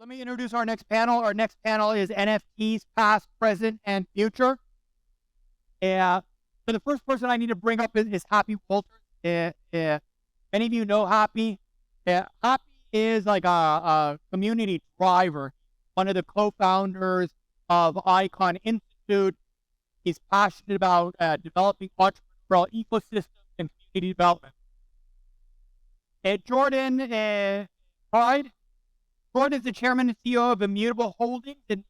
Let me introduce our next panel. Our next panel is NFTs, past, present, and future. So the first person I need to bring up is Happy Walters. Many of you know Happy. Happy is like a community driver, one of the co-founders of Icon Institute. He's passionate about developing entrepreneurial ecosystems and community development. Jordan Pride. Jordan is the chairman and CEO of Immutable Holdings, and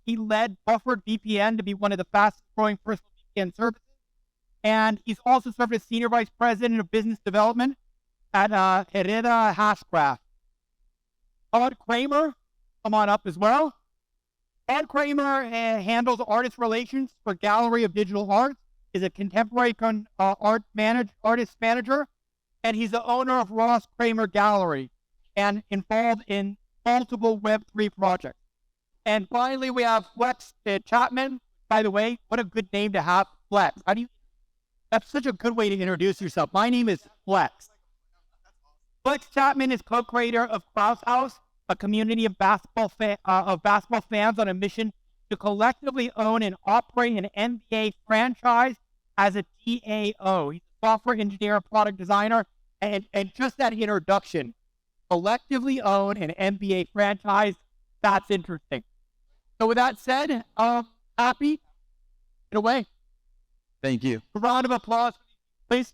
he led Buffered VPN to be one of the fastest growing personal VPN services. And he's also served as senior vice president of business development at Hereda Hashgraph. Todd Kramer, come on up as well. Todd Kramer handles artist relations for Gallery of Digital Art, is a contemporary artist manager, and he's the owner of Ross Kramer Gallery and involved in multiple Web3 projects. And finally, we have Flex Chapman. By the way, what a good name to have, Flex. That's such a good way to introduce yourself. My name is Flex. Flex Chapman is co-creator of Krause House, a community of basketball fans on a mission to collectively own and operate an NBA franchise as a DAO. He's a software engineer, product designer, and just that introduction, collectively own an NBA franchise, that's interesting. So with that said, Happy, get away. Thank you. A round of applause, please.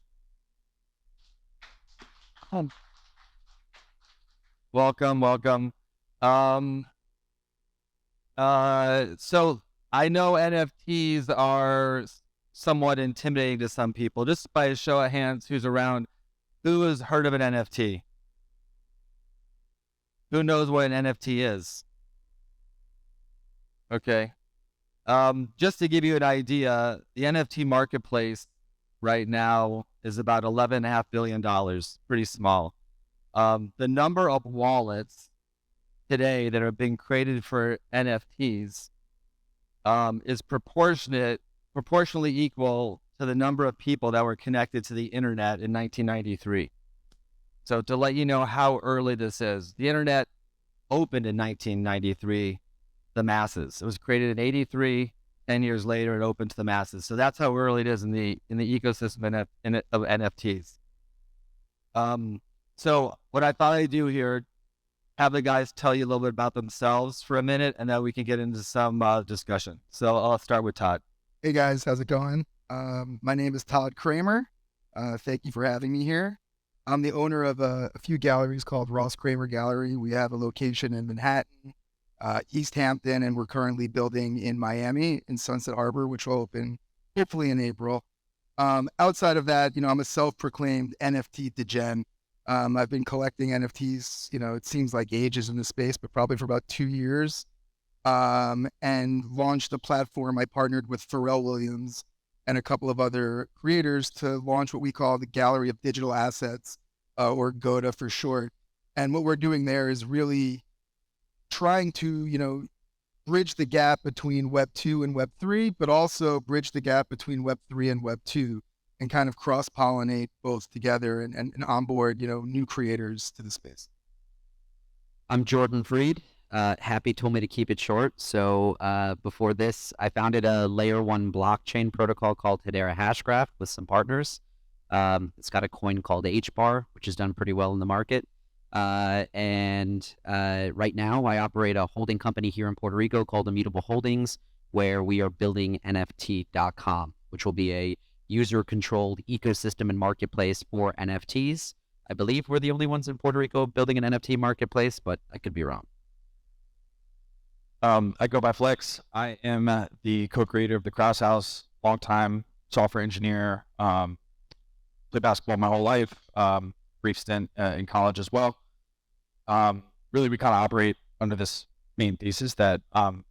Welcome. So I know NFTs are somewhat intimidating to some people. Just by a show of hands, who's around, who has heard of an NFT? Who knows what an NFT is? Okay. Just to give you an idea, the NFT marketplace right now is about $11.5 billion, pretty small. The number of wallets today that are being created for NFTs is proportionally equal to the number of people that were connected to the internet in 1993. So to let you know how early this is, the internet opened in 1993, the masses. It was created in 83, 10 years later, it opened to the masses. So that's how early it is in the ecosystem of NFTs. So what I thought I'd do here, have the guys tell you a little bit about themselves for a minute, and then we can get into some discussion. So I'll start with Todd. Hey guys, how's it going? My name is Todd Kramer. Thank you for having me here. I'm the owner of a few galleries called Ross Kramer Gallery. We have a location in Manhattan, East Hampton, and we're currently building in Miami in Sunset Harbor, which will open hopefully in April. Outside of that, I'm a self-proclaimed NFT degen. I've been collecting NFTs, it seems like ages in the space, but probably for about 2 years. And launched a platform. I partnered with Pharrell Williams and a couple of other creators to launch what we call the Gallery of Digital Assets, or GODA for short. And what we're doing there is really trying to, bridge the gap between Web 2 and Web 3, but also bridge the gap between Web 3 and Web 2 and kind of cross-pollinate both together and onboard, new creators to the space. I'm Jordan Freed. Happy told me to keep it short. So before this, I founded a layer 1 blockchain protocol called Hedera Hashgraph with some partners. It's got a coin called HBAR, which has done pretty well in the market. And right now I operate a holding company here in Puerto Rico called Immutable Holdings, where we are building NFT.com, which will be a user-controlled ecosystem and marketplace for NFTs. I believe we're the only ones in Puerto Rico building an NFT marketplace, but I could be wrong. I go by Flex. I am the co-creator of the Krause House, longtime software engineer, played basketball my whole life, brief stint in college as well. Really, we kind of operate under this main thesis that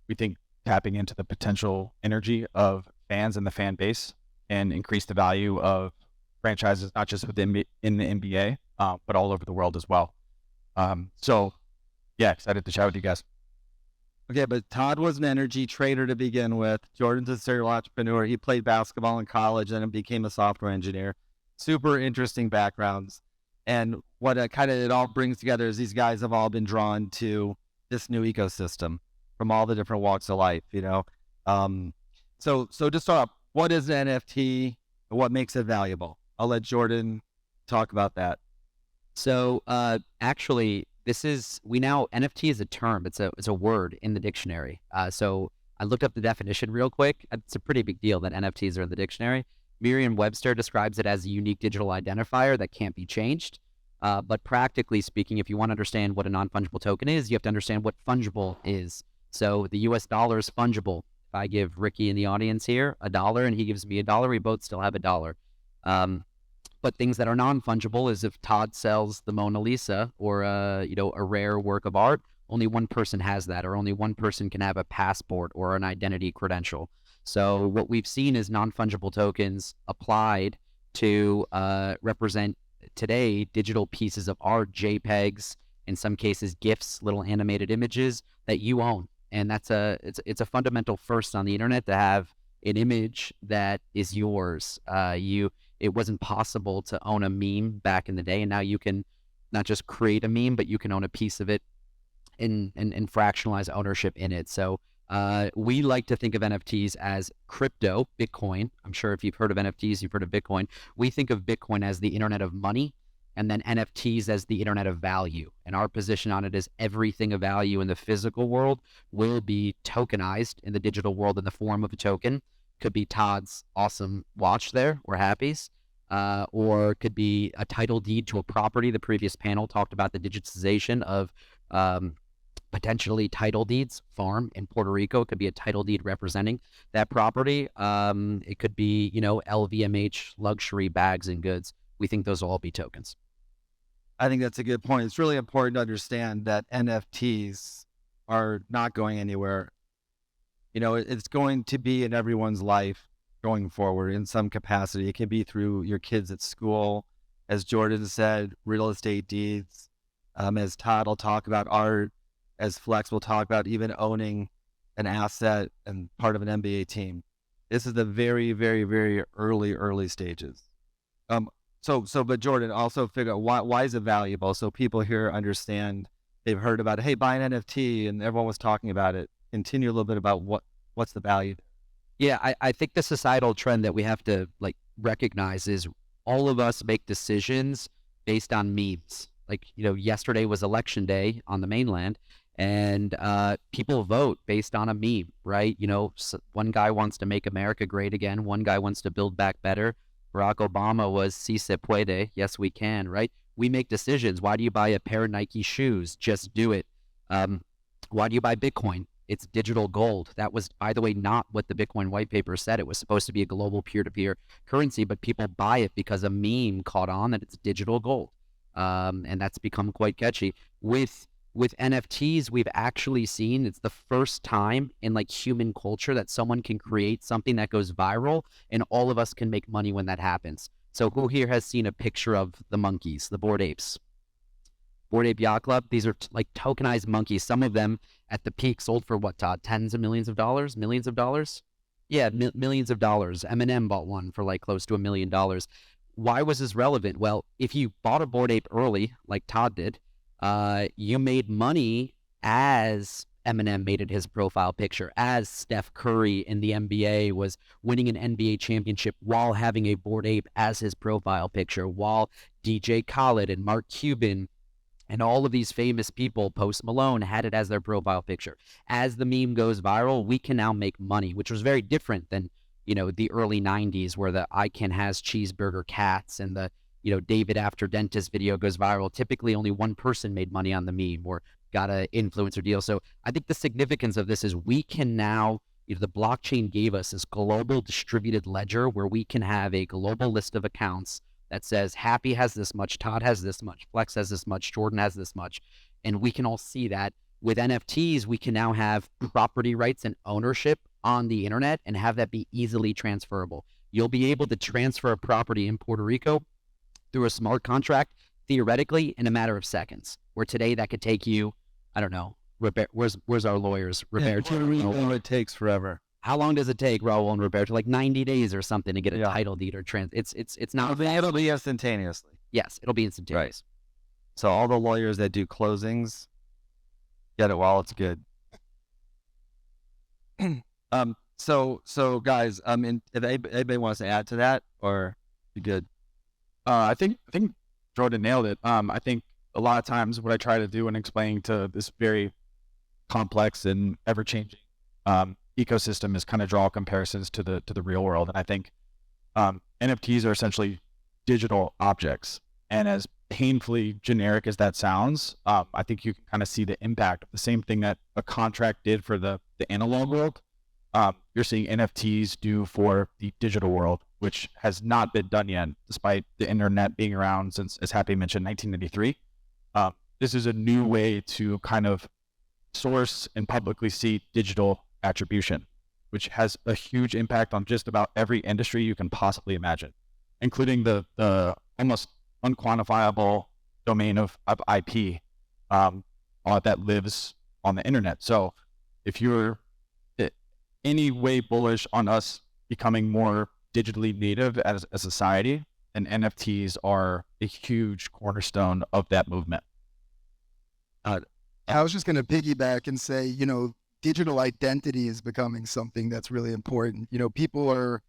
we think tapping into the potential energy of fans and the fan base and increase the value of franchises, not just within in the NBA, but all over the world as well. So, yeah, excited to chat with you guys. Okay, but Todd was an energy trader to begin with. Jordan's a serial entrepreneur. He played basketball in college and became a software engineer. Super interesting backgrounds. And what kind of it all brings together is these guys have all been drawn to this new ecosystem from all the different walks of life, you know. So to start off, what is an NFT and what makes it valuable? I'll let Jordan talk about that. So actually, NFT is a term. It's a word in the dictionary. So I looked up the definition real quick. It's a pretty big deal that NFTs are in the dictionary. Merriam-Webster describes it as a unique digital identifier that can't be changed. But practically speaking, if you want to understand what a non-fungible token is, you have to understand what fungible is. So the US dollar is fungible. If I give Ricky in the audience here $1 and he gives me $1, we both still have $1. But things that are non-fungible is if Todd sells the Mona Lisa or a rare work of art, only one person has that, or only one person can have a passport or an identity credential. So what we've seen is non-fungible tokens applied to represent today digital pieces of art, JPEGs, in some cases GIFs, little animated images that you own. And it's a fundamental first on the internet to have an image that is yours. It wasn't possible to own a meme back in the day, and now you can not just create a meme, but you can own a piece of it and fractionalize ownership in it. So we like to think of NFTs as crypto, Bitcoin. I'm sure if you've heard of NFTs, you've heard of Bitcoin. We think of Bitcoin as the internet of money, and then NFTs as the internet of value. And our position on it is everything of value in the physical world will be tokenized in the digital world in the form of a token. Could be Todd's awesome watch there, or Happy's, or could be a title deed to a property. The previous panel talked about the digitization of potentially title deeds. Farm in Puerto Rico, it could be a title deed representing that property. It could be, LVMH luxury bags and goods. We think those will all be tokens. I think that's a good point. It's really important to understand that NFTs are not going anywhere. It's going to be in everyone's life going forward in some capacity. It can be through your kids at school, as Jordan said, real estate deeds, as Todd will talk about art, as Flex will talk about even owning an asset and part of an NBA team. This is the very, very, very early stages. But Jordan, also figure out why is it valuable? So people here understand, they've heard about it. Hey, buy an NFT, and everyone was talking about it. Continue a little bit about what's the value. Yeah, I think the societal trend that we have to recognize is all of us make decisions based on memes. Yesterday was election day on the mainland, and people vote based on a meme, right? One guy wants to make America great again. One guy wants to build back better. Barack Obama was "Si se puede," yes we can, right? We make decisions. Why do you buy a pair of Nike shoes? Just do it. Why do you buy Bitcoin? It's digital gold. That was, by the way, not what the Bitcoin white paper said. It was supposed to be a global peer-to-peer currency, but people buy it because a meme caught on that it's digital gold. And that's become quite catchy. With NFTs, we've actually seen it's the first time in human culture that someone can create something that goes viral, and all of us can make money when that happens. So who here has seen a picture of the monkeys, the Bored Apes? Bored Ape Yacht Club, these are tokenized monkeys. Some of them at the peak sold for what, Todd? Tens of millions of dollars? Millions of dollars? Yeah, millions of dollars. Eminem bought one for close to $1 million. Why was this relevant? Well, if you bought a Bored Ape early, like Todd did, you made money as Eminem made it his profile picture, as Steph Curry in the NBA was winning an NBA championship while having a Bored Ape as his profile picture, while DJ Khaled and Mark Cuban and all of these famous people, Post Malone, had it as their profile picture. As the meme goes viral, we can now make money, which was very different than, the early 90s where the I Can Has Cheeseburger Cats and the, David After Dentist video goes viral. Typically only one person made money on the meme or got an influencer deal. So I think the significance of this is we can now, the blockchain gave us this global distributed ledger where we can have a global list of accounts that says Happy has this much, Todd has this much, Flex has this much, Jordan has this much. And we can all see that. With NFTs, we can now have property rights and ownership on the internet and have that be easily transferable. You'll be able to transfer a property in Puerto Rico through a smart contract, theoretically, in a matter of seconds. Where today that could take you, I don't know, where's our lawyers? Puerto Rico, it takes forever. How long does it take, Raul and Roberto? 90 days or something to get a title deed or It's not. It'll be instantaneously. Yes, it'll be instantaneous. Right. So all the lawyers that do closings, Get it while it's good. So guys, if anybody wants to add to that, or you good? I think Jordan nailed it. I think a lot of times what I try to do when explaining to this very complex and ever-changing ecosystem is kind of draw comparisons to the real world. And I think NFTs are essentially digital objects. And as painfully generic as that sounds, I think you can kind of see the impact of the same thing that a contract did for the analog world. You're seeing NFTs do for the digital world, which has not been done yet, despite the internet being around since, as Happy mentioned, 1993. This is a new way to kind of source and publicly see digital attribution, which has a huge impact on just about every industry you can possibly imagine, including the almost unquantifiable domain of IP that lives on the internet. So if you're any way bullish on us becoming more digitally native as a society, and NFTs are a huge cornerstone of that movement. I was just going to piggyback and say, you know, digital identity is becoming something that's really important. You know, people are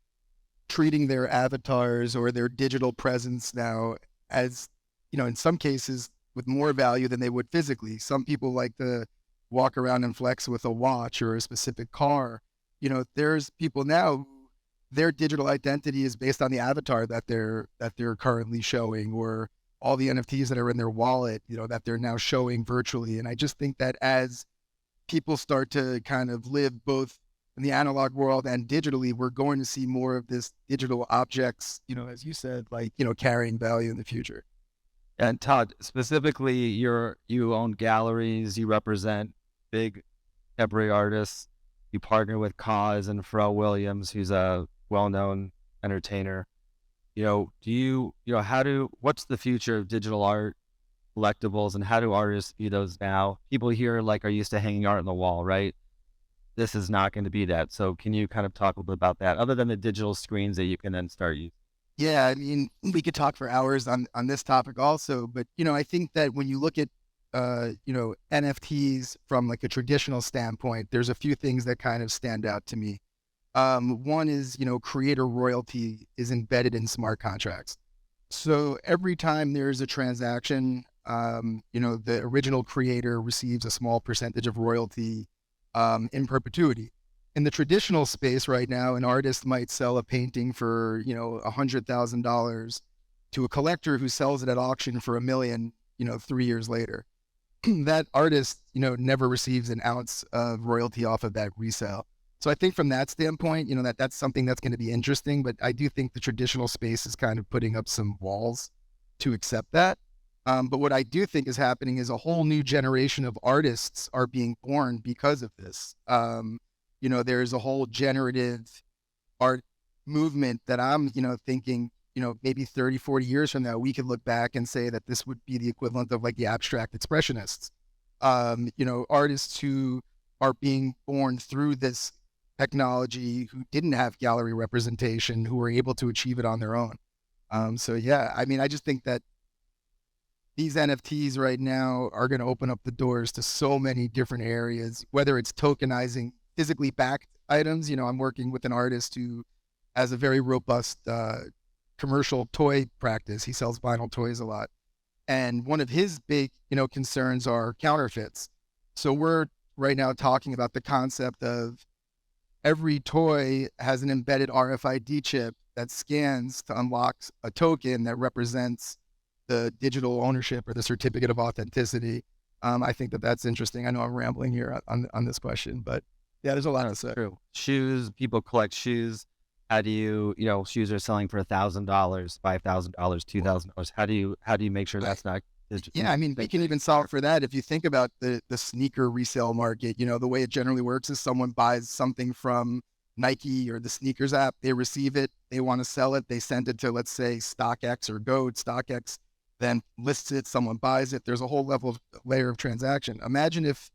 treating their avatars or their digital presence now as, you know, in some cases with more value than they would physically. Some people like to walk around and flex with a watch or a specific car. You know, there's people now, their digital identity is based on the avatar that they're currently showing, or all the NFTs that are in their wallet, you know, that they're now showing virtually. And I just think that as people start to kind of live both in the analog world and digitally, we're going to see more of this digital objects, you know, as you said, like, you know, carrying value in the future. And Todd, specifically, you own galleries, you represent big contemporary artists, you partner with Krause and Pharrell Williams, who's a well-known entertainer. You know, what's the future of digital art collectibles, and how do artists view those now? People here are used to hanging art on the wall, right? This is not going to be that. So can you kind of talk a little bit about that, other than the digital screens that you can then start using? Yeah, I mean, we could talk for hours on this topic also, but, you know, I think that when you look at, you know, NFTs from like a traditional standpoint, there's a few things that kind of stand out to me. One is, you know, creator royalty is embedded in smart contracts. So every time there's a transaction, you know, the original creator receives a small percentage of royalty in perpetuity. In the traditional space right now, an artist might sell a painting for, you know, $100,000 to a collector who sells it at auction for $1 million, you know, 3 years later. That artist, you know, never receives an ounce of royalty off of that resale. So I think from that standpoint, you know, that's something that's going to be interesting, but I do think the traditional space is kind of putting up some walls to accept that. But what I do think is happening is a whole new generation of artists are being born because of this. You know, there's a whole generative art movement that I'm, you know, thinking, you know, maybe 30, 40 years from now, we could look back and say that this would be the equivalent of like the abstract expressionists. You know, artists who are being born through this technology, who didn't have gallery representation, who were able to achieve it on their own. So yeah, I mean, I just think that these NFTs right now are going to open up the doors to so many different areas, whether it's tokenizing physically backed items. You know, I'm working with an artist who has a very robust commercial toy practice. He sells vinyl toys a lot. And one of his big, you know, concerns are counterfeits. So we're right now talking about the concept of every toy has an embedded RFID chip that scans to unlock a token that represents the digital ownership or the certificate of authenticity. I think that that's interesting. I know I'm rambling here on this question, but yeah, there's a lot to say. True. Shoes, people collect shoes. How do you know, shoes are selling for $1,000, $5,000, $2,000. How do you make sure that's not digital? Yeah, I mean, we can even solve for that. If you think about the sneaker resale market, you know, the way it generally works is someone buys something from Nike or the sneakers app, they receive it, they want to sell it, they send it to, let's say, StockX or Goat. StockX then lists it, someone buys it. There's a whole layer of transaction. Imagine if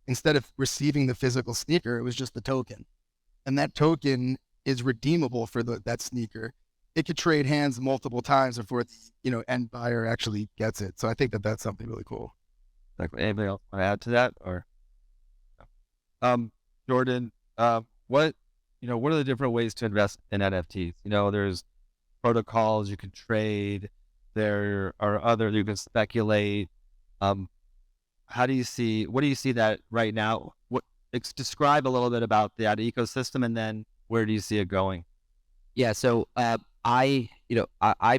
instead of receiving the physical sneaker, it was just the token. And that token is redeemable for that sneaker. It could trade hands multiple times before the, you know, end buyer actually gets it. So I think that that's something really cool. Like, anybody else want to add to that? Or Jordan, what are the different ways to invest in NFTs? There's protocols you can trade. There are other you can speculate. What do you see that right now? Describe a little bit about that ecosystem, and then where do you see it going? Yeah, so I've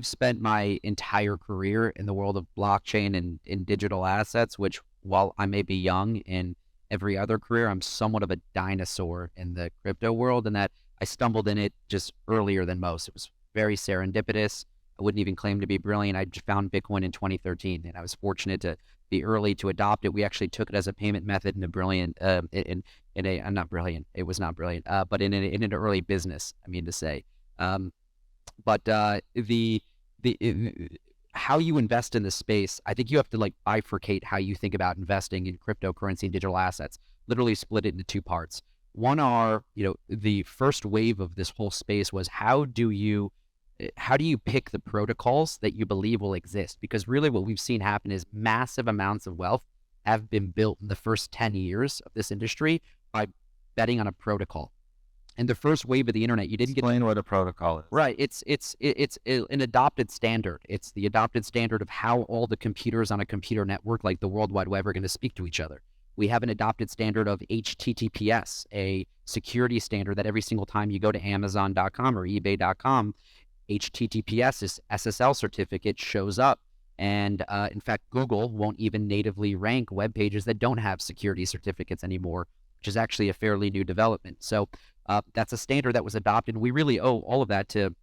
spent my entire career in the world of blockchain and in digital assets, which while I may be young in every other career, I'm somewhat of a dinosaur in the crypto world, and that I stumbled in it just earlier than most. It was very serendipitous. I wouldn't even claim to be brilliant. I just found Bitcoin in 2013, and I was fortunate to be early to adopt it. We actually took it as a payment method in a brilliant, not brilliant. It was not brilliant, but in an early business. I mean to say. But the how you invest in this space, I think you have to like bifurcate how you think about investing in cryptocurrency and digital assets. Literally split it into two parts. One are, the first wave of this whole space was how do you pick the protocols that you believe will exist? Because really what we've seen happen is massive amounts of wealth have been built in the first 10 years of this industry by betting on a protocol. And the first wave of the internet, you didn't Explain what a protocol is. Right. It's an adopted standard. It's the adopted standard of how all the computers on a computer network like the World Wide Web are going to speak to each other. We have an adopted standard of HTTPS, a security standard that every single time you go to Amazon.com or eBay.com, HTTPS SSL certificate shows up. And in fact, Google won't even natively rank web pages that don't have security certificates anymore, which is actually a fairly new development. So that's a standard that was adopted. We really owe all of that to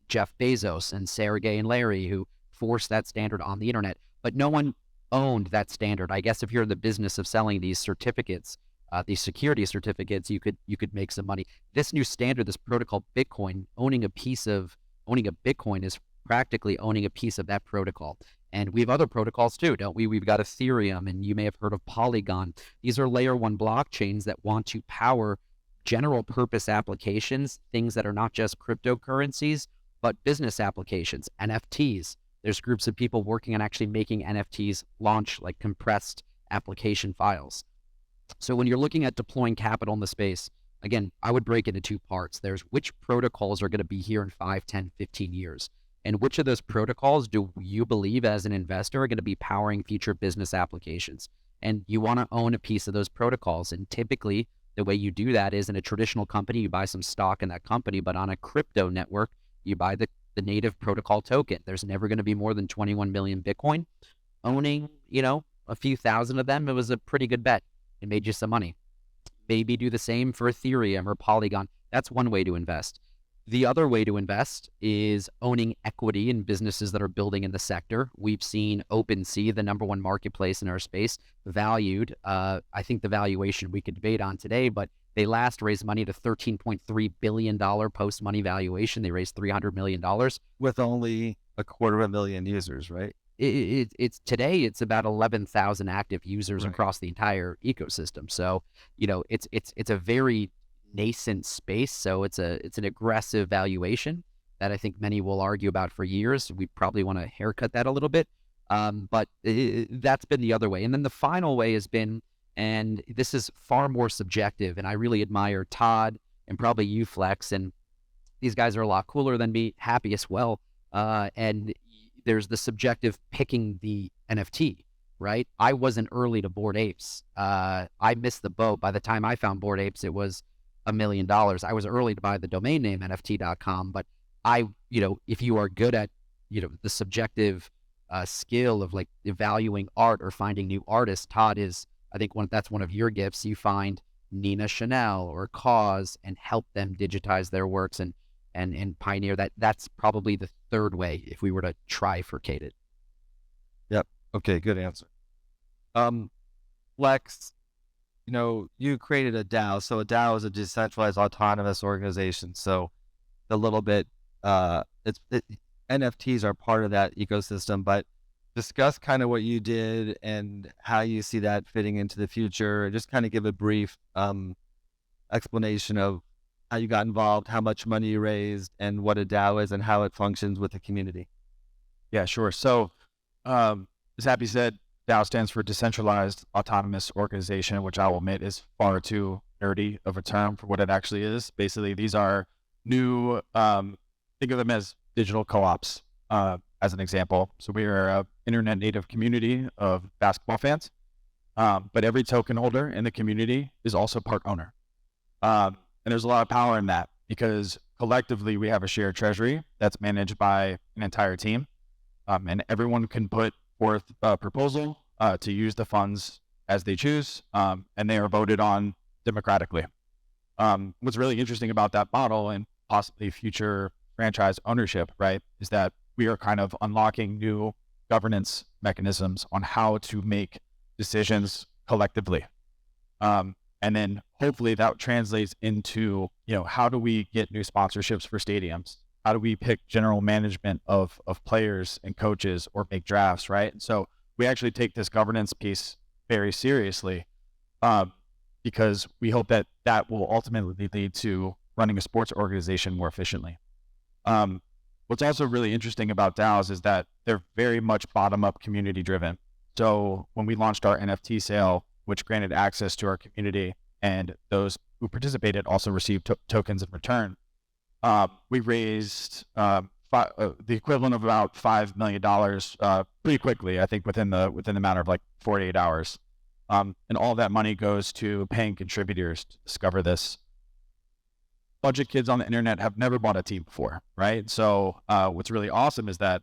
Jeff Bezos and Sergey and Larry, who forced that standard on the internet. But no one owned that standard. I guess if you're in the business of selling these certificates, these security certificates, you could make some money. This new standard, this protocol Bitcoin, owning a Bitcoin is practically owning a piece of that protocol. And we have other protocols too, don't we? We've got Ethereum, and you may have heard of Polygon. These are layer one blockchains that want to power general purpose applications, things that are not just cryptocurrencies, but business applications, NFTs. There's groups of people working on actually making NFTs launch like compressed application files. So when you're looking at deploying capital in the space, again, I would break it into two parts. There's which protocols are going to be here in 5, 10, 15 years. And which of those protocols do you believe as an investor are going to be powering future business applications? And you want to own a piece of those protocols. And typically, the way you do that is in a traditional company, you buy some stock in that company, but on a crypto network, you buy the native protocol token. There's never going to be more than 21 million Bitcoin. Owning, a few thousand of them, it was a pretty good bet. It made you some money. Maybe do the same for Ethereum or Polygon. That's one way to invest. The other way to invest is owning equity in businesses that are building in the sector. We've seen OpenSea, the number one marketplace in our space, valued. I think the valuation we could debate on today, but they last raised money to $13.3 billion post-money valuation. They raised $300 million. With only 250,000 users, right? It's today, it's about 11,000 active users Right. across the entire ecosystem. So, it's a very nascent space. So it's an aggressive valuation that I think many will argue about for years. We probably want to haircut that a little bit. But that's been the other way. And then the final way has been, and this is far more subjective, and I really admire Todd and probably you, Flex, and these guys are a lot cooler than me, Happy as well. And there's the subjective picking the NFT, right? I wasn't early to Bored Apes. I missed the boat. By the time I found Bored Apes, it was $1 million. I was early to buy the domain name NFT.com, but if you are good at, the subjective skill of like evaluating art or finding new artists, Todd is, I think that's one of your gifts. You find Nina Chanel or Krause and help them digitize their works and pioneer that. That's probably the third way if we were to trifurcate it. Yep. Okay. Good answer. Lex, you created a DAO. So a DAO is a decentralized autonomous organization. So a little bit, NFTs are part of that ecosystem, but discuss kind of what you did and how you see that fitting into the future. Just kind of give a brief explanation of how you got involved, how much money you raised, and what a DAO is and how it functions with the community. Yeah, sure. So, as Happy said, DAO stands for Decentralized Autonomous Organization, which I will admit is far too nerdy of a term for what it actually is. Basically, these are new, think of them as digital co-ops, as an example. So we are an internet native community of basketball fans, but every token holder in the community is also part owner. And there's a lot of power in that because collectively we have a shared treasury that's managed by an entire team. And everyone can put forth a proposal to use the funds as they choose, and they are voted on democratically. What's really interesting about that model and possibly future franchise ownership, right, is that we are kind of unlocking new governance mechanisms on how to make decisions collectively. And then hopefully that translates into, how do we get new sponsorships for stadiums? How do we pick general management of players and coaches or make drafts, right? And so we actually take this governance piece very seriously, because we hope that that will ultimately lead to running a sports organization more efficiently. What's also really interesting about DAOs is that they're very much bottom-up community driven. So when we launched our NFT sale, which granted access to our community, and those who participated also received tokens in return, we raised the equivalent of about $5 million pretty quickly, I think within the matter of like 48 hours. And all that money goes to paying contributors to discover this. Bunch of kids on the internet have never bought a team before, right? So what's really awesome is that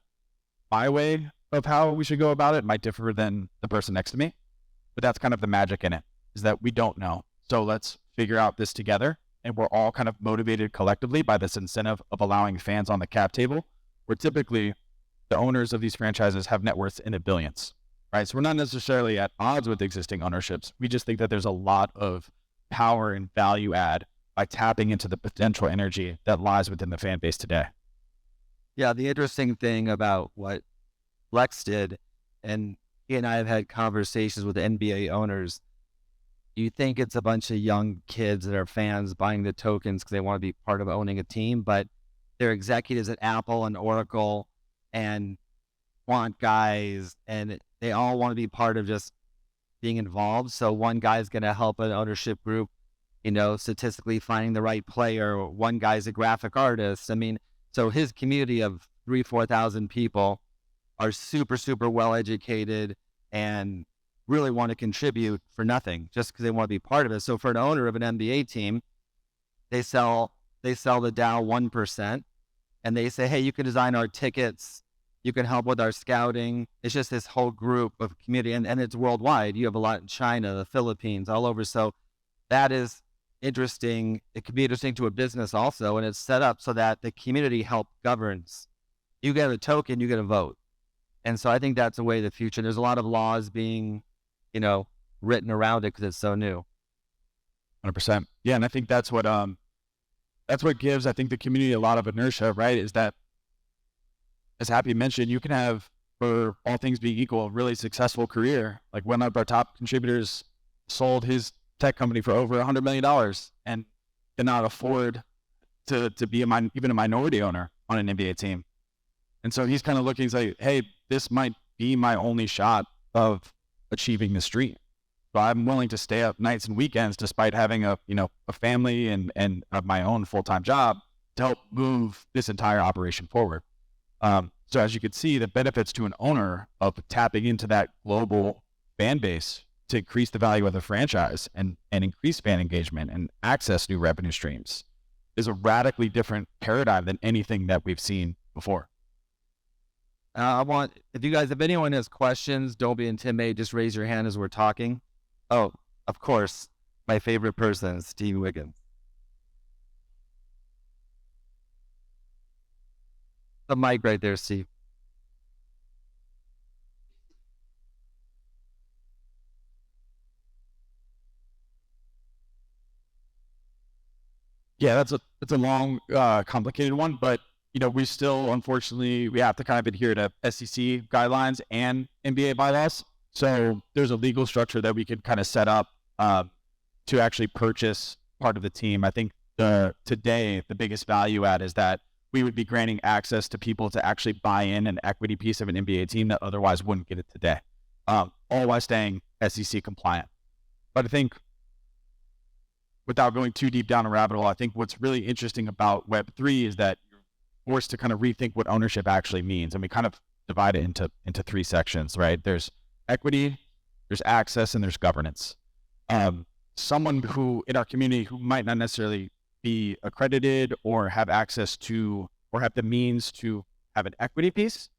my way of how we should go about it might differ than the person next to me, but that's kind of the magic in it, is that we don't know. So let's figure out this together, and we're all kind of motivated collectively by this incentive of allowing fans on the cap table, where typically the owners of these franchises have net worths in the billions, right? So we're not necessarily at odds with existing ownerships. We just think that there's a lot of power and value add by tapping into the potential energy that lies within the fan base today. Yeah, the interesting thing about what Lex did, and he and I have had conversations with NBA owners, you think it's a bunch of young kids that are fans buying the tokens because they want to be part of owning a team, but they're executives at Apple and Oracle and quant guys, and they all want to be part of just being involved. So one guy's going to help an ownership group, statistically finding the right player. One guy's a graphic artist. I mean, so his community of 3,000-4,000 people are super, super well educated and really want to contribute for nothing just because they want to be part of it. So for an owner of an NBA team, they sell the DAO 1%, and they say, hey, you can design our tickets, you can help with our scouting. It's just this whole group of community, and it's worldwide. You have a lot in China, the Philippines, all over. So that is interesting. It could be interesting to a business also, and it's set up so that the community help governs. You get a token, you get a vote. And so I think that's a way of the future. There's a lot of laws being, written around it because it's so new. 100%. Yeah, and I think that's what gives, I think, the community a lot of inertia, right? Is that, as Happy mentioned, you can have, for all things being equal, a really successful career. Like one of our top contributors sold his tech company for over $100 million and cannot afford to be even a minority owner on an NBA team. And so he's kind of looking, like, hey, this might be my only shot of achieving this dream. So I'm willing to stay up nights and weekends despite having a family and my own full-time job to help move this entire operation forward. So as you can see, the benefits to an owner of tapping into that global fan base to increase the value of the franchise and increase fan engagement and access new revenue streams is a radically different paradigm than anything that we've seen before. If anyone has questions, don't be intimidated. Just raise your hand as we're talking. Oh, of course, my favorite person is Steve Wiggins. The mic right there, Steve. Yeah, that's a long, complicated one, but we still, unfortunately, we have to kind of adhere to SEC guidelines and NBA bylaws. So there's a legal structure that we could kind of set up to actually purchase part of the team. I think today the biggest value add is that we would be granting access to people to actually buy in an equity piece of an NBA team that otherwise wouldn't get it today. all while staying SEC compliant. But I think, without going too deep down a rabbit hole, I think what's really interesting about Web3 is that you're forced to kind of rethink what ownership actually means. And we kind of divide it into three sections, right? There's equity, there's access, and there's governance. Someone who in our community who might not necessarily be accredited or have access to or have the means to have an equity piece,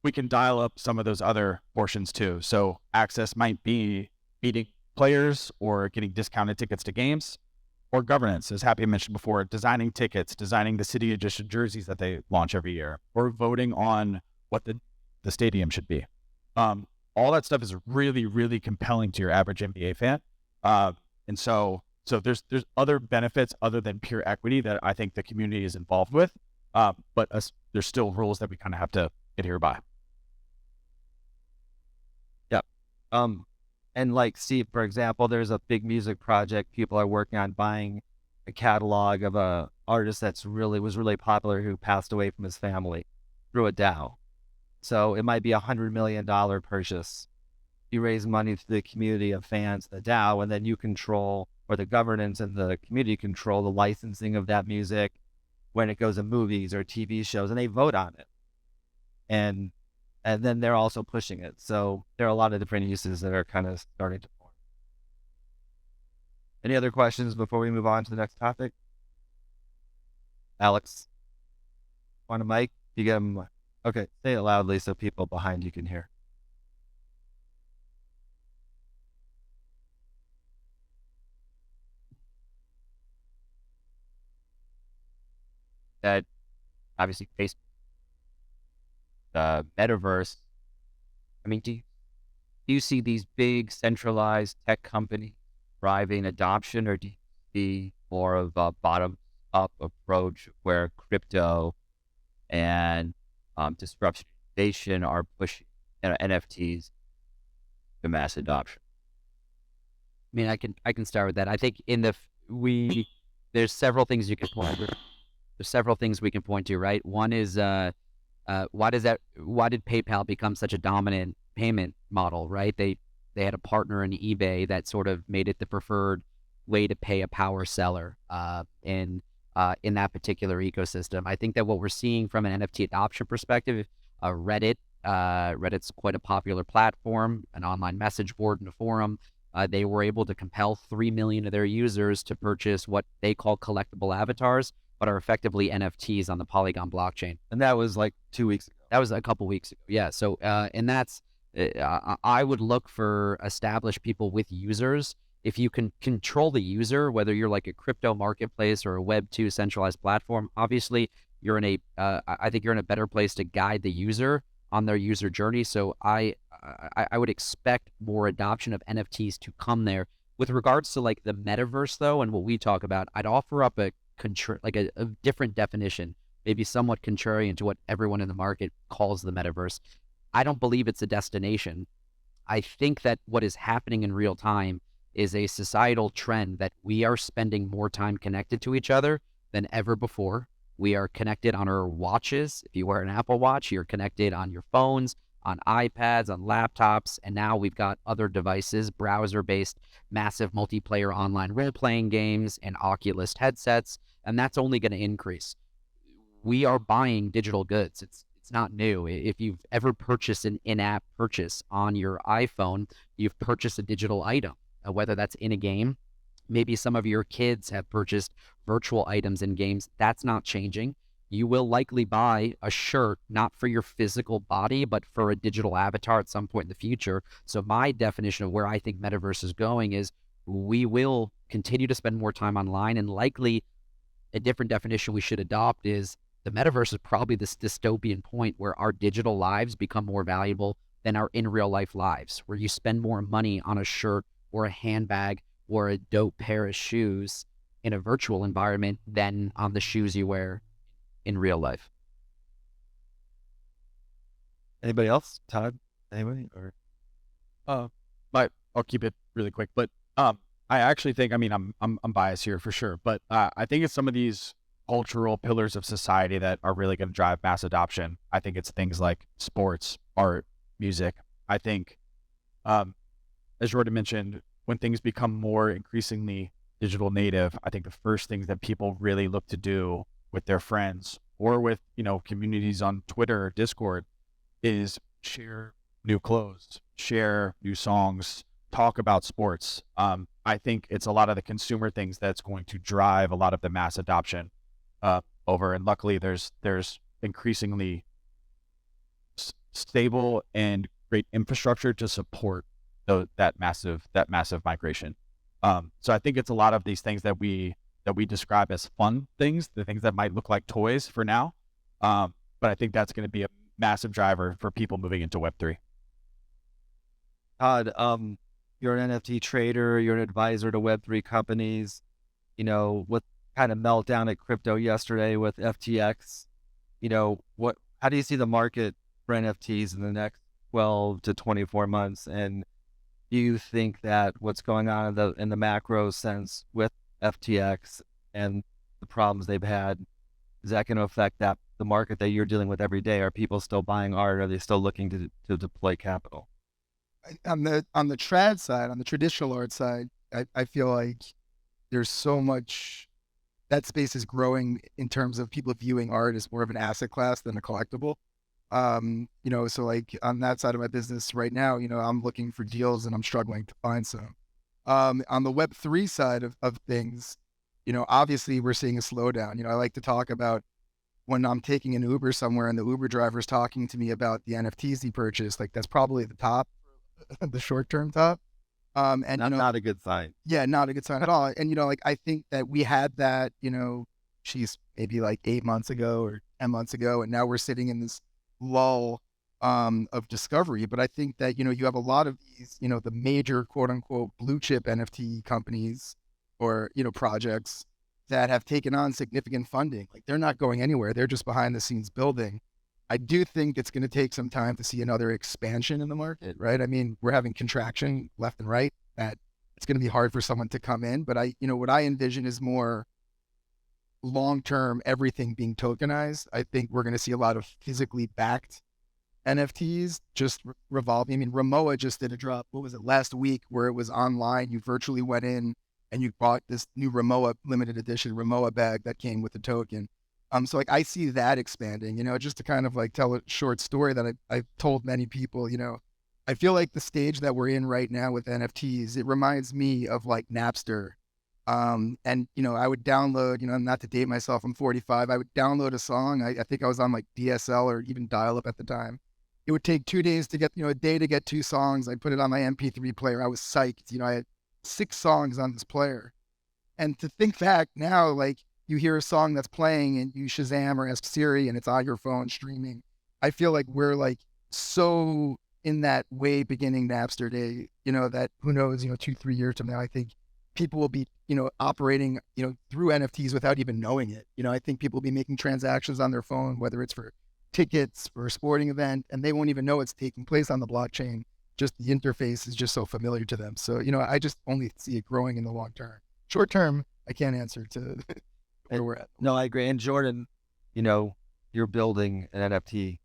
we can dial up some of those other portions too. So access might be beating players or getting discounted tickets to games, or governance, as Happy mentioned before, designing tickets, designing the city edition jerseys that they launch every year, or voting on what the stadium should be. All that stuff is really, really compelling to your average NBA fan. And so there's other benefits other than pure equity that I think the community is involved with. But there's still rules that we kind of have to adhere by. Yep. And like Steve, for example, there's a big music project people are working on buying a catalog of a artist was really popular who passed away from his family through a DAO. So it might be $100 million purchase. You raise money to the community of fans, the DAO, and then you control, or the governance and the community control the licensing of that music when it goes to movies or TV shows, and they vote on it. And then they're also pushing it. So there are a lot of different uses that are kind of starting to form. Any other questions before we move on to the next topic? Alex, want a mic? You get him. Okay, say it loudly so people behind you can hear. That obviously Facebook, the metaverse. I mean, do you see these big centralized tech companies driving adoption, or do you see more of a bottom-up approach where crypto and disruption innovation are pushing NFTs to mass adoption? I mean, I can start with that. I think there's several things you can point to. There's several things we can point to, right? One is why did PayPal become such a dominant payment model, right? They had a partner in eBay that sort of made it the preferred way to pay a power seller in that particular ecosystem. I think that what we're seeing from an NFT adoption perspective, Reddit's quite a popular platform, an online message board and a forum. They were able to compel 3 million of their users to purchase what they call collectible avatars, but are effectively NFTs on the Polygon blockchain. And that was like 2 weeks ago. That was a couple weeks ago. Yeah. So, and that's, I would look for established people with users. If you can control the user, whether you're like a crypto marketplace or a Web2 centralized platform, obviously you're in I think you're in a better place to guide the user on their user journey. So I would expect more adoption of NFTs to come there. With regards to like the metaverse though, and what we talk about, I'd offer up a different definition, maybe somewhat contrarian to what everyone in the market calls the metaverse. I don't believe it's a destination. I think that what is happening in real time is a societal trend that we are spending more time connected to each other than ever before. We are connected on our watches. If you wear an Apple Watch, you're connected on your phones, on iPads, on laptops, and now we've got other devices, browser-based, massive multiplayer online role-playing games and Oculus headsets, and that's only going to increase. We are buying digital goods. It's not new. If you've ever purchased an in-app purchase on your iPhone, you've purchased a digital item, whether that's in a game. Maybe some of your kids have purchased virtual items in games. That's not changing. You will likely buy a shirt, not for your physical body, but for a digital avatar at some point in the future. So my definition of where I think metaverse is going is we will continue to spend more time online, and likely a different definition we should adopt is the metaverse is probably this dystopian point where our digital lives become more valuable than our in real life lives, where you spend more money on a shirt or a handbag or a dope pair of shoes in a virtual environment than on the shoes you wear in real life. Anybody else? Todd? Anybody? Or I'll keep it really quick, but I actually think, I mean, I'm biased here for sure, but I think it's some of these cultural pillars of society that are really going to drive mass adoption. I think it's things like sports, art, music, I think, as Jordan mentioned, when things become more increasingly digital native, I think the first things that people really look to do with their friends or with, communities on Twitter or Discord is share new clothes, share new songs, talk about sports. I think it's a lot of the consumer things that's going to drive a lot of the mass adoption over. And luckily, there's increasingly stable and great infrastructure to support that massive migration. So I think it's a lot of these things that we describe as fun things, the things that might look like toys for now. But I think that's going to be a massive driver for people moving into Web3. Todd, you're an NFT trader, you're an advisor to Web3 companies. What kind of meltdown at crypto yesterday with FTX? How do you see the market for NFTs in the next 12 to 24 months? And do you think that what's going on in the macro sense with FTX and the problems they've had, is that going to affect the market that you're dealing with every day? Are people still buying art? Are they still looking to deploy capital? On the trad side, on the traditional art side, I feel like there's so much, that space is growing in terms of people viewing art as more of an asset class than a collectible. So like on that side of my business right now, I'm looking for deals and I'm struggling to find some. On the Web3 side of things, obviously we're seeing a slowdown. I like to talk about when I'm taking an Uber somewhere and the Uber driver's talking to me about the NFTs he purchased, like that's probably the top, the short-term top. And not a good sign. Yeah, not a good sign at all. And I think that we had that, she's maybe like 8 months ago or 10 months ago, and now we're sitting in this lull of discovery. But I think that you have a lot of these, the major quote unquote blue chip NFT companies or projects that have taken on significant funding. Like they're not going anywhere. They're just behind the scenes building. I do think it's going to take some time to see another expansion in the market, right? I mean, we're having contraction left and right. That it's going to be hard for someone to come in. But what I envision is more long-term, everything being tokenized. I think we're going to see a lot of physically backed NFTs just revolving. I mean, Ramoa just did a drop, what was it, last week, where it was online. You virtually went in and you bought this new Ramoa limited edition Ramoa bag that came with the token. So like I see that expanding, just to kind of like tell a short story that I've told many people, I feel like the stage that we're in right now with NFTs, it reminds me of like Napster. And I would download, not to date myself, I'm 45. I would download a song. I think I was on like DSL or even dial up at the time. It would take 2 days to get, a day to get 2 songs. I put it on my MP3 player. I was psyched. I had 6 songs on this player. And to think back now, like you hear a song that's playing and you Shazam or ask Siri and it's on your phone streaming. I feel like we're like so in that way beginning Napster day, that who knows, 2-3 years from now, I think people will be, operating, through NFTs without even knowing it. I think people will be making transactions on their phone, whether it's for tickets for a sporting event, and they won't even know it's taking place on the blockchain. Just the interface is just so familiar to them. So, I just only see it growing in the long term. Short term, I can't answer to where we're at. No, I agree. And Jordan, you're building an NFT.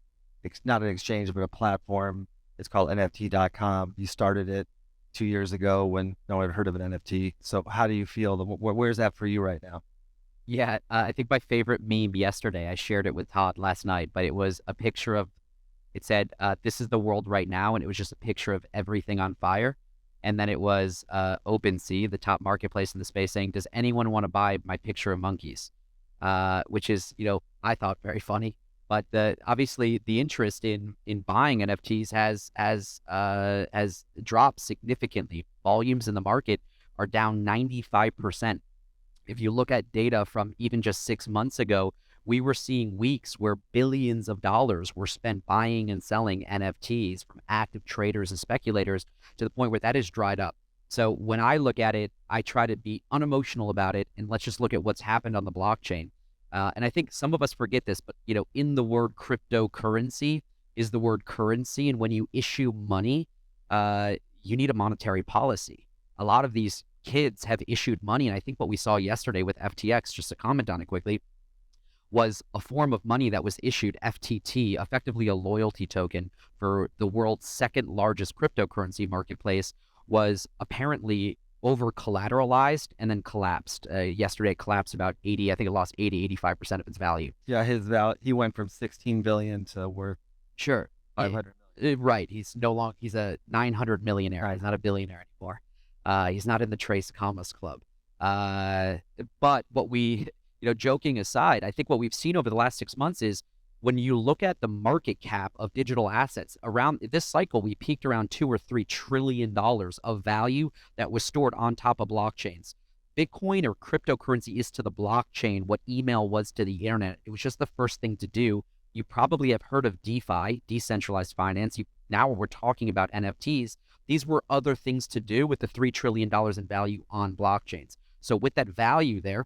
It's not an exchange, but a platform. It's called NFT.com. You started it 2 years ago when no one had heard of an NFT. So how do you feel? Where's that for you right now? Yeah, I think my favorite meme yesterday, I shared it with Todd last night, but it was a picture of, it said, this is the world right now. And it was just a picture of everything on fire. And then it was OpenSea, the top marketplace in the space, saying, does anyone want to buy my picture of monkeys? Which is, I thought very funny. But obviously the interest in buying NFTs has dropped significantly. Volumes in the market are down 95%. If you look at data from even just 6 months ago, we were seeing weeks where billions of dollars were spent buying and selling NFTs from active traders and speculators to the point where that has dried up. So when I look at it, I try to be unemotional about it, and let's just look at what's happened on the blockchain. And I think some of us forget this, but in the word cryptocurrency is the word currency, and when you issue money, you need a monetary policy. A lot of these kids have issued money, and I think what we saw yesterday with FTX, just to comment on it quickly, was a form of money that was issued, FTT, effectively a loyalty token for the world's second largest cryptocurrency marketplace, was apparently over collateralized and then collapsed. Yesterday it collapsed about 80, I think it lost 85% of its value. Yeah, he went from 16 billion to worth Sure. 500 Right. He's a 900 millionaire. Right. He's not a billionaire anymore. He's not in the Trace Commas Club. But what we, joking aside, I think what we've seen over the last 6 months is when you look at the market cap of digital assets around this cycle, we peaked around $2 or $3 trillion of value that was stored on top of blockchains. Bitcoin or cryptocurrency is to the blockchain what email was to the internet. It was just the first thing to do. You probably have heard of DeFi, decentralized finance. Now we're talking about NFTs. These were other things to do with the $3 trillion in value on blockchains. So with that value there,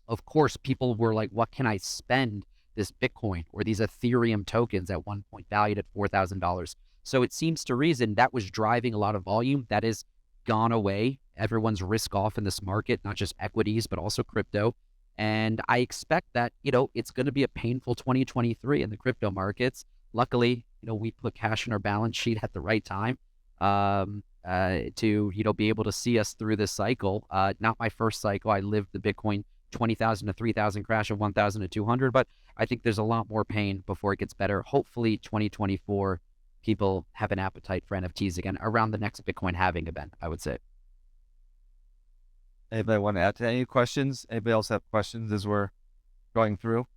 of course, people were like, what can I spend this Bitcoin or these Ethereum tokens at one point valued at $4,000? So it seems to reason that was driving a lot of volume that has gone away. Everyone's risk off in this market, not just equities, but also crypto. And I expect that, it's going to be a painful 2023 in the crypto markets. Luckily, we put cash in our balance sheet at the right time to, be able to see us through this cycle. Not my first cycle. I lived the Bitcoin 20,000 to 3,000 crash of 1,000 to 200, but I think there's a lot more pain before it gets better. Hopefully 2024, people have an appetite for NFTs again around the next Bitcoin halving event, I would say. Anybody want to add to any questions? Anybody else have questions as we're going through?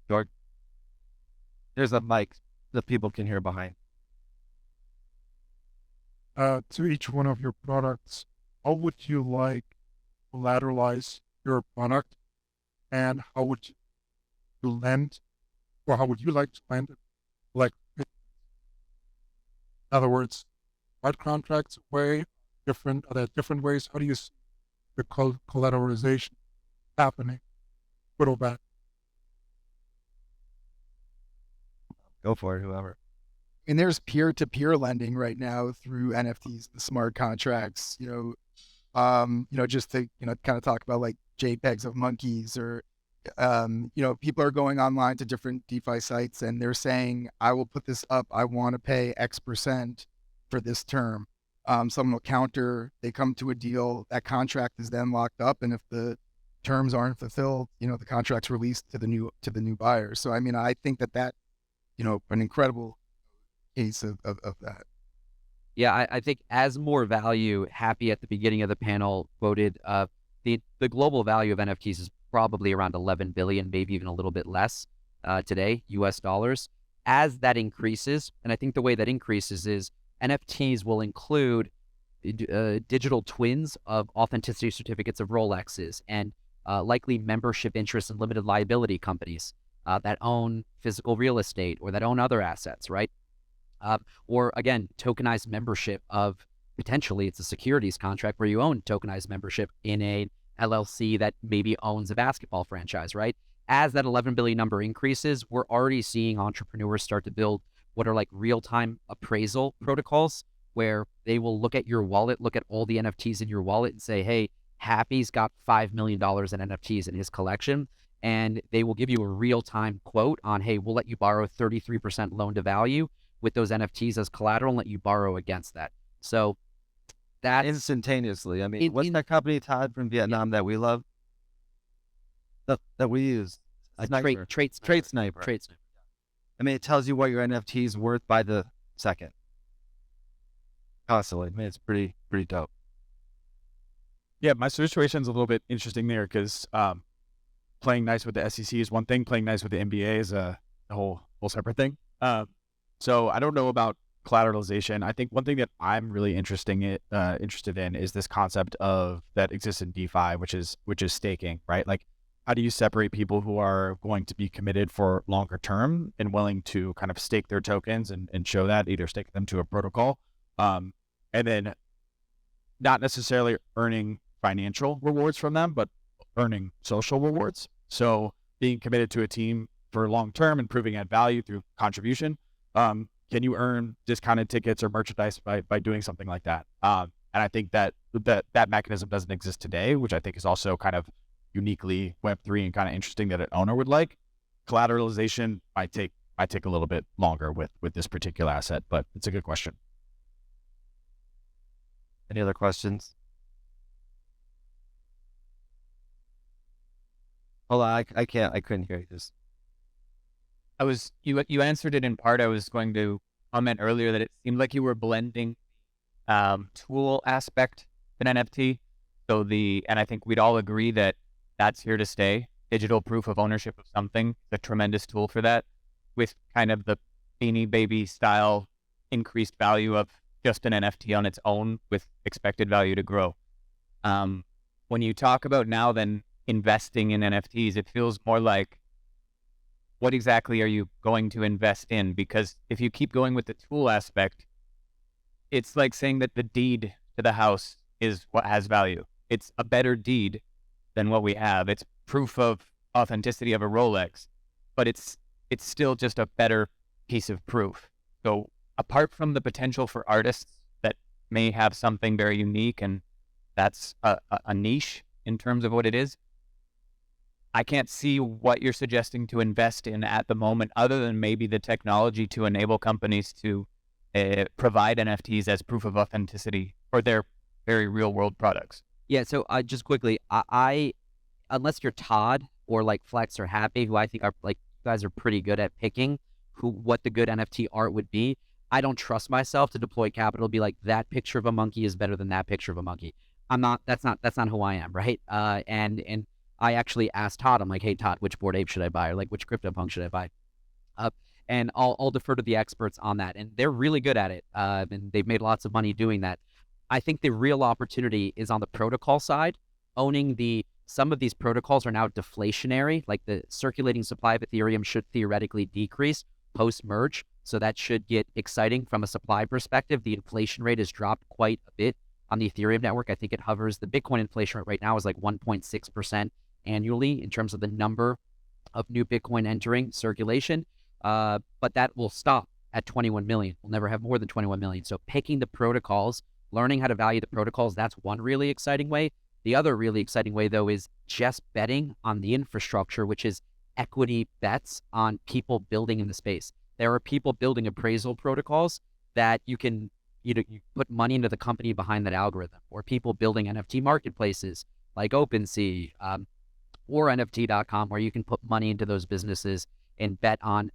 George? There's a mic that people can hear behind. To each one of your products, how would you like to collateralize your product, and how would you lend, or how would you like to lend it? Like, in other words, smart contracts way different? Are there different ways? How do you see the collateralization happening, good or bad? Go for it, whoever. And there's peer-to-peer lending right now through NFTs, the smart contracts, just to, kind of talk about like JPEGs of monkeys or, people are going online to different DeFi sites and they're saying, I will put this up. I want to pay X% for this term. Someone will counter, they come to a deal, that contract is then locked up. And if the terms aren't fulfilled, the contract's released to the new buyer. So, I mean, I think that, an incredible case of that. Yeah, I think as more value, Happy at the beginning of the panel quoted the global value of NFTs is probably around 11 billion, maybe even a little bit less today, US dollars. As that increases, and I think the way that increases is NFTs will include digital twins of authenticity certificates of Rolexes and likely membership interests in limited liability companies that own physical real estate or that own other assets, right? Or again, tokenized membership of potentially it's a securities contract where you own tokenized membership in a LLC that maybe owns a basketball franchise, right? As that 11 billion number increases, we're already seeing entrepreneurs start to build what are like real-time appraisal protocols where they will look at your wallet, look at all the NFTs in your wallet and say, hey, Happy's got $5 million in NFTs in his collection. And they will give you a real-time quote on, hey, we'll let you borrow 33% loan to value with those NFTs as collateral and let you borrow against that. So that instantaneously. I mean, what's that company, Todd, from Vietnam that we love? That we use? Trade Sniper. Trade Sniper. I mean, it tells you what your NFT is worth by the second. Constantly. I mean, it's pretty dope. Yeah, my situation's a little bit interesting there because playing nice with the SEC is one thing. Playing nice with the NBA is a whole separate thing. So I don't know about collateralization. I think one thing that I'm really interested in is this concept of that exists in DeFi, which is staking, right? Like, how do you separate people who are going to be committed for longer term and willing to kind of stake their tokens and show that, either stake them to a protocol, and then not necessarily earning financial rewards from them, but earning social rewards. So being committed to a team for long term and proving add value through contribution. Can you earn discounted tickets or merchandise by doing something like that? And I think that mechanism doesn't exist today, which I think is also kind of uniquely Web3 and kind of interesting that an owner would like. Collateralization might take a little bit longer with this particular asset, but it's a good question. Any other questions? Hold on, I couldn't hear you. Just You answered it in part. I was going to comment earlier that it seemed like you were blending tool aspect in NFT. And I think we'd all agree that that's here to stay. Digital proof of ownership of something, the tremendous tool for that, with kind of the Beanie Baby style increased value of just an NFT on its own with expected value to grow. When you talk about now then investing in NFTs, it feels more like, what exactly are you going to invest in? Because if you keep going with the tool aspect, it's like saying that the deed to the house is what has value. It's a better deed than what we have. It's proof of authenticity of a Rolex, but it's still just a better piece of proof. So apart from the potential for artists that may have something very unique, and that's a niche in terms of what it is, I can't see what you're suggesting to invest in at the moment, other than maybe the technology to enable companies to provide NFTs as proof of authenticity for their very real world products. Yeah, so just quickly, I unless you're Todd or like Flex or Happy, who I think are like, you guys are pretty good at picking what the good NFT art would be. I don't trust myself to deploy capital to be like, that picture of a monkey is better than that picture of a monkey. That's not who I am, right? And I actually asked Todd, I'm like, hey Todd, which Bored Ape should I buy, or like which CryptoPunk should I buy? And I'll defer to the experts on that, and they're really good at it, and they've made lots of money doing that. I think the real opportunity is on the protocol side. Some of these protocols are now deflationary, like the circulating supply of Ethereum should theoretically decrease post-merge, so that should get exciting from a supply perspective. The inflation rate has dropped quite a bit on the Ethereum network. I think it hovers, the Bitcoin inflation rate right now is like 1.6% annually in terms of the number of new Bitcoin entering circulation, but that will stop at 21 million. We'll never have more than 21 million. So picking the protocols, learning how to value the protocols, that's one really exciting way. The other really exciting way, though, is just betting on the infrastructure, which is equity bets on people building in the space. There are people building appraisal protocols that you can, you put money into the company behind that algorithm, or people building NFT marketplaces like OpenSea or NFT.com, where you can put money into those businesses and bet on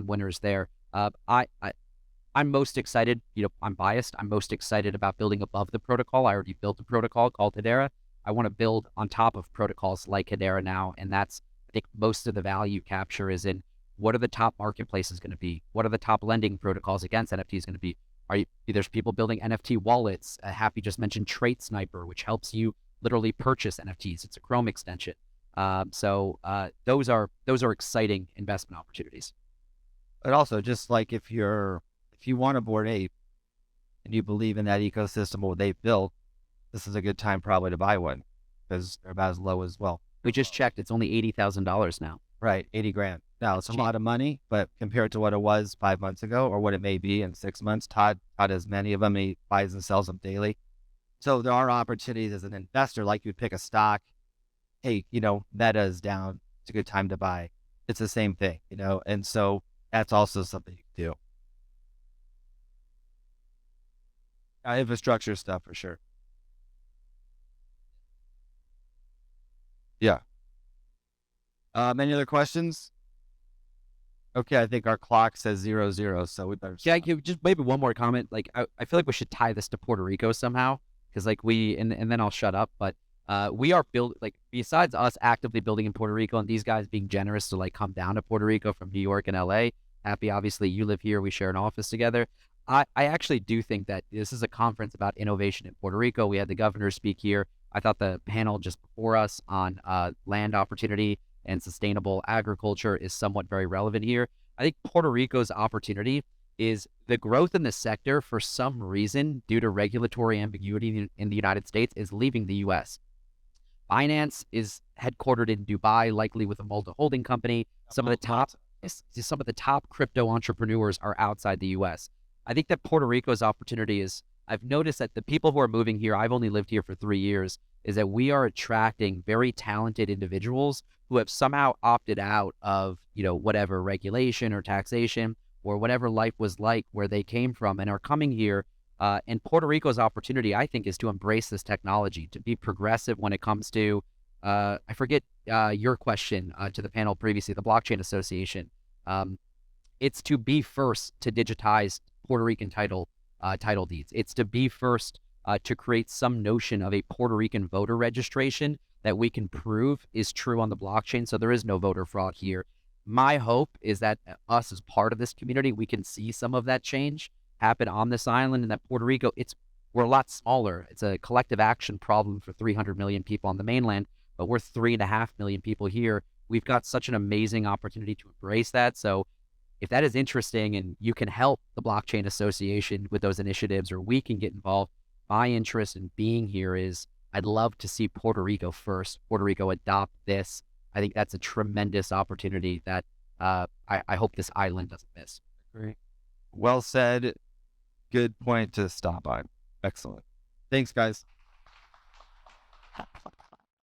winners there. I'm most excited, I'm biased. I'm most excited about building above the protocol. I already built a protocol called Hedera. I want to build on top of protocols like Hedera now. And that's, I think most of the value capture is in, what are the top marketplaces going to be? What are the top lending protocols against NFTs going to be? There's people building NFT wallets. Happy just mentioned Trait Sniper, which helps you literally purchase NFTs. It's a Chrome extension. So those are exciting investment opportunities. But also, just like if you want a Bored Ape and you believe in that ecosystem or what they've built, this is a good time probably to buy one, because they're about as low as well. We just checked; it's only $80,000 now. Right, 80 grand. Now it's a lot of money, but compared to what it was 5 months ago, or what it may be in 6 months, Todd has many of them. He buys and sells them daily. So there are opportunities as an investor, like you'd pick a stock. Hey, Meta is down. It's a good time to buy. It's the same thing, and so that's also something you can do. Infrastructure stuff for sure. Yeah. Any other questions? Okay, I think our clock says 00, so we better stop. Yeah, just maybe one more comment. Like, I feel like we should tie this to Puerto Rico somehow, because like and then I'll shut up. But we are besides us actively building in Puerto Rico and these guys being generous to like come down to Puerto Rico from New York and LA. Happy, obviously you live here. We share an office together. I actually do think that this is a conference about innovation in Puerto Rico. We had the governor speak here. I thought the panel just before us on land opportunity and sustainable agriculture is somewhat very relevant here. I think Puerto Rico's opportunity is the growth in the sector, for some reason, due to regulatory ambiguity in the United States, is leaving the U.S. Binance is headquartered in Dubai, likely with a multi-holding company. Some of the top crypto entrepreneurs are outside the U.S. I think that Puerto Rico's opportunity is I've noticed that the people who are moving here, I've only lived here for 3 years, is that we are attracting very talented individuals who have somehow opted out of, whatever regulation or taxation or whatever life was like where they came from and are coming here. And Puerto Rico's opportunity, I think, is to embrace this technology, to be progressive when it comes to, I forget your question to the panel previously, the Blockchain Association. It's to be first to digitize Puerto Rican title deeds. It's to be first to create some notion of a Puerto Rican voter registration that we can prove is true on the blockchain, so there is no voter fraud here. My hope is that us as part of this community, we can see some of that change happen on this island, and that Puerto Rico, we're a lot smaller. It's a collective action problem for 300 million people on the mainland, but we're 3.5 million people here. We've got such an amazing opportunity to embrace that. So if that is interesting and you can help the Blockchain Association with those initiatives, or we can get involved, my interest in being here is I'd love to see Puerto Rico first, Puerto Rico adopt this. I think that's a tremendous opportunity that I hope this island doesn't miss. Great. Well said. Good point to stop on. Excellent. Thanks, guys.